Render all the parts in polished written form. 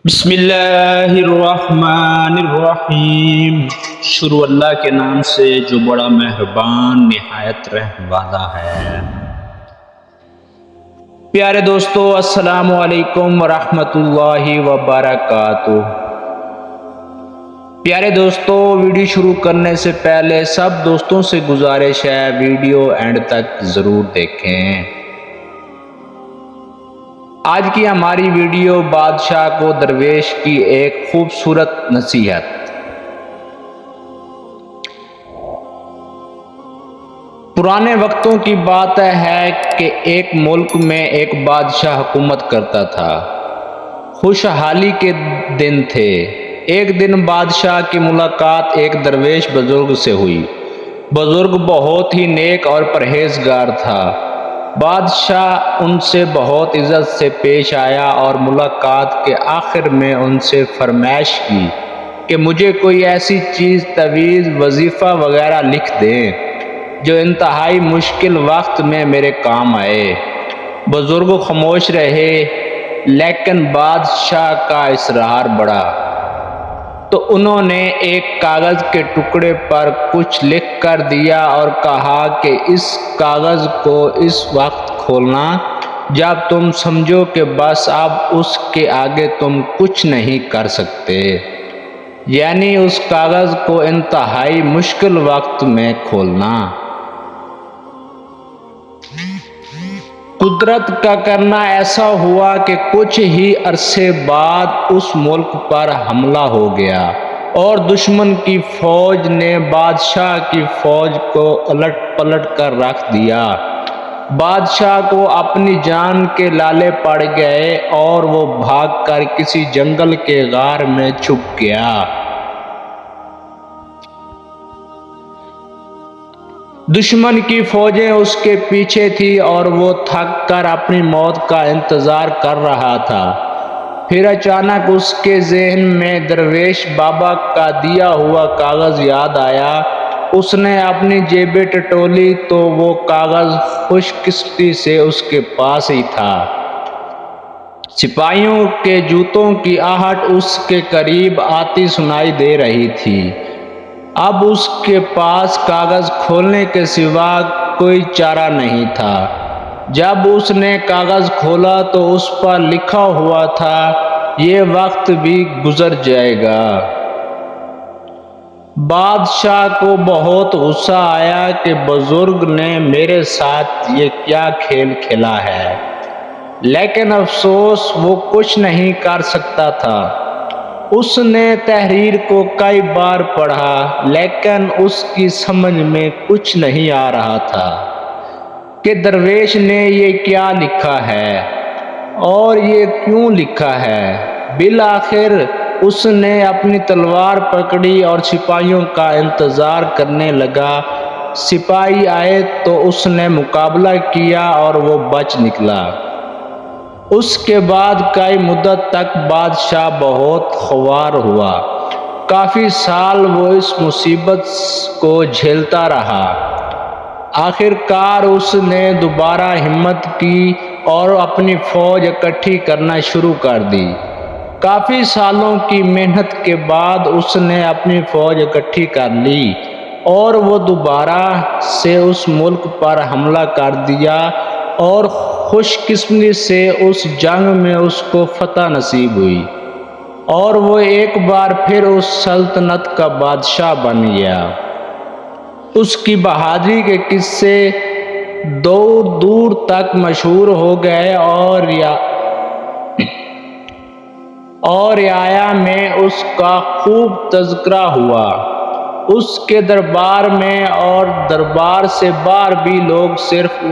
بسم اللہ الرحمن الرحیم۔ شروع اللہ کے نام سے جو بڑا مہربان نہایت رحم والا ہے۔ پیارے دوستو، السلام علیکم ورحمۃ اللہ وبرکاتہ۔ پیارے دوستو، ویڈیو شروع کرنے سے پہلے سب دوستوں سے گزارش ہے ویڈیو اینڈ تک ضرور دیکھیں۔ آج کی ہماری ویڈیو بادشاہ کو درویش کی ایک خوبصورت نصیحت۔ پرانے وقتوں کی بات ہے کہ ایک ملک میں ایک بادشاہ حکومت کرتا تھا۔ خوشحالی کے دن تھے۔ ایک دن بادشاہ کی ملاقات ایک درویش بزرگ سے ہوئی۔ بزرگ بہت ہی نیک اور پرہیزگار تھا۔ بادشاہ ان سے بہت عزت سے پیش آیا اور ملاقات کے آخر میں ان سے فرمائش کی کہ مجھے کوئی ایسی چیز تعویذ وظیفہ وغیرہ لکھ دیں جو انتہائی مشکل وقت میں میرے کام آئے۔ بزرگ خاموش رہے، لیکن بادشاہ کا اصرار بڑھا تو انہوں نے ایک کاغذ کے ٹکڑے پر کچھ لکھ کر دیا اور کہا کہ اس کاغذ کو اس وقت کھولنا جب تم سمجھو کہ بس اب اس کے آگے تم کچھ نہیں کر سکتے، یعنی اس کاغذ کو انتہائی مشکل وقت میں کھولنا۔ قدرت کا کرنا ایسا ہوا کہ کچھ ہی عرصے بعد اس ملک پر حملہ ہو گیا اور دشمن کی فوج نے بادشاہ کی فوج کو الٹ پلٹ کر رکھ دیا۔ بادشاہ کو اپنی جان کے لالے پڑ گئے اور وہ بھاگ کر کسی جنگل کے غار میں چھپ گیا۔ دشمن کی فوجیں اس کے پیچھے تھی اور وہ تھک کر اپنی موت کا انتظار کر رہا تھا۔ پھر اچانک اس کے ذہن میں درویش بابا کا دیا ہوا کاغذ یاد آیا۔ اس نے اپنی جیبیں ٹٹولی تو وہ کاغذ خوش قسمتی سے اس کے پاس ہی تھا۔ سپاہیوں کے جوتوں کی آہٹ اس کے قریب آتی سنائی دے رہی تھی۔ اب اس کے پاس کاغذ کھولنے کے سوا کوئی چارہ نہیں تھا۔ جب اس نے کاغذ کھولا تو اس پر لکھا ہوا تھا، یہ وقت بھی گزر جائے گا۔ بادشاہ کو بہت غصہ آیا کہ بزرگ نے میرے ساتھ یہ کیا کھیل کھیلا ہے، لیکن افسوس وہ کچھ نہیں کر سکتا تھا۔ اس نے تحریر کو کئی بار پڑھا، لیکن اس کی سمجھ میں کچھ نہیں آ رہا تھا کہ درویش نے یہ کیا لکھا ہے اور یہ کیوں لکھا ہے۔ بالآخر اس نے اپنی تلوار پکڑی اور سپاہیوں کا انتظار کرنے لگا۔ سپاہی آئے تو اس نے مقابلہ کیا اور وہ بچ نکلا۔ اس کے بعد کئی مدت تک بادشاہ بہت خوار ہوا۔ کافی سال وہ اس مصیبت کو جھیلتا رہا۔ آخر کار اس نے دوبارہ ہمت کی اور اپنی فوج اکٹھی کرنا شروع کر دی۔ کافی سالوں کی محنت کے بعد اس نے اپنی فوج اکٹھی کر لی اور وہ دوبارہ سے اس ملک پر حملہ کر دیا اور خوش قسمتی سے اس جنگ میں اس کو فتح نصیب ہوئی اور وہ ایک بار پھر اس سلطنت کا بادشاہ بن گیا۔ اس کی بہادری کے قصے دور دور تک مشہور ہو گئے اور رعایا میں اس کا خوب تذکرہ ہوا۔ اس کے دربار میں اور دربار سے باہر بھی لوگ صرف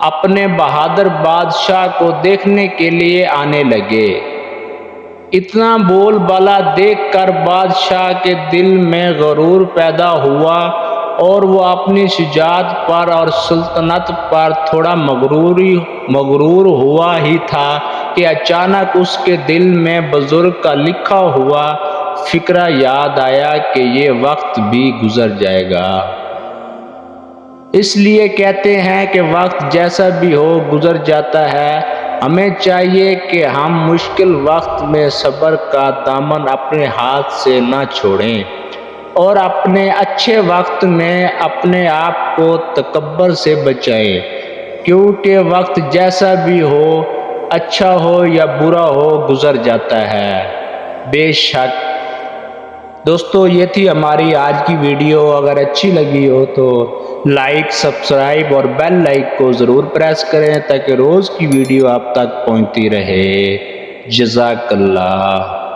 اپنے بہادر بادشاہ کو دیکھنے کے لیے آنے لگے۔ اتنا بول بالا دیکھ کر بادشاہ کے دل میں غرور پیدا ہوا اور وہ اپنی شجاعت پر اور سلطنت پر تھوڑا مغرور ہوا ہی تھا کہ اچانک اس کے دل میں بزرگ کا لکھا ہوا فقرہ یاد آیا کہ یہ وقت بھی گزر جائے گا۔ اس لیے کہتے ہیں کہ وقت جیسا بھی ہو گزر جاتا ہے، ہمیں چاہیے کہ ہم مشکل وقت میں صبر کا دامن اپنے ہاتھ سے نہ چھوڑیں اور اپنے اچھے وقت میں اپنے آپ کو تکبر سے بچائیں، کیونکہ وقت جیسا بھی ہو، اچھا ہو یا برا ہو، گزر جاتا ہے بے شک۔ دوستو یہ تھی ہماری آج کی ویڈیو، اگر اچھی لگی ہو تو لائک، سبسکرائب اور بیل لائک کو ضرور پریس کریں تاکہ روز کی ویڈیو آپ تک پہنچتی رہے۔ جزاک اللہ۔